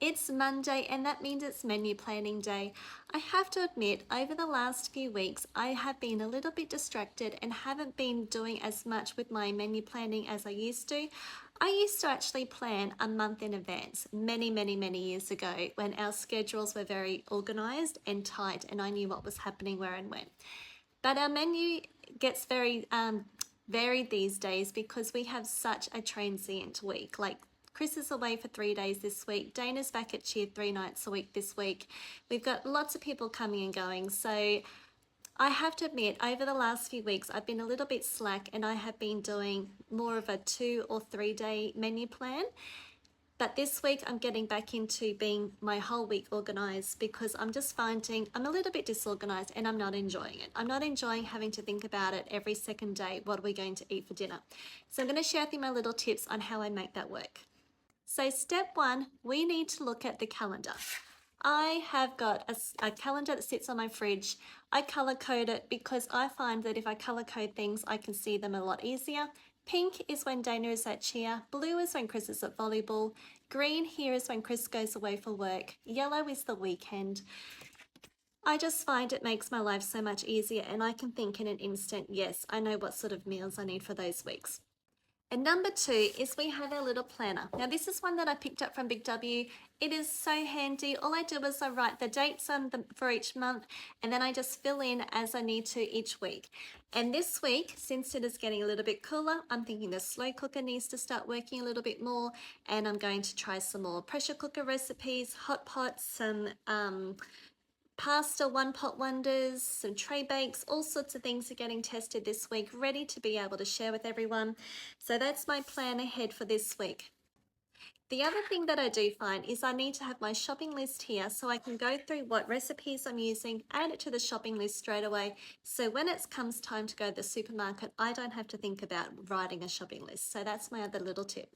It's Monday and that means it's menu planning day. I have to admit, over the last few weeks, I have been a little bit distracted and haven't been doing as much with my menu planning as I used to. I used to actually plan a month in advance many years ago when our schedules were very organized and tight and I knew what was happening where and when. But our menu gets very varied these days because we have such a transient week. Like Chris is away for 3 days this week. Dana's back at cheer 3 nights a week this week. We've got lots of people coming and going. So I have to admit, over the last few weeks, I've been a little bit slack and I have been doing more of a 2 or 3 day menu plan. But this week I'm getting back into being my whole week organized because I'm just finding I'm a little bit disorganized and I'm not enjoying it. I'm not enjoying having to think about it every second day. What are we going to eat for dinner? So I'm going to share with you my little tips on how I make that work. So step one, we need to look at the calendar. I have got a calendar that sits on my fridge. I color code it because I find that if I color code things, I can see them a lot easier. Pink is when Dana is at cheer, blue is when Chris is at volleyball, green here is when Chris goes away for work, yellow is the weekend. I just find it makes my life so much easier and I can think in an instant, yes, I know what sort of meals I need for those weeks. And number two is we have our little planner. Now this is one that I picked up from Big W. It is so handy. All I do is I write the dates for each month and then I just fill in as I need to each week. And this week, since it is getting a little bit cooler, I'm thinking the slow cooker needs to start working a little bit more and I'm going to try some more pressure cooker recipes, hot pots, some pasta one pot wonders, some tray bakes, all sorts of things are getting tested this week, ready to be able to share with everyone. So that's my plan ahead for this week. The other thing that I do find is I need to have my shopping list here so I can go through what recipes I'm using, add it to the shopping list straight away. So when it comes time to go to the supermarket, I don't have to think about writing a shopping list. So that's my other little tip.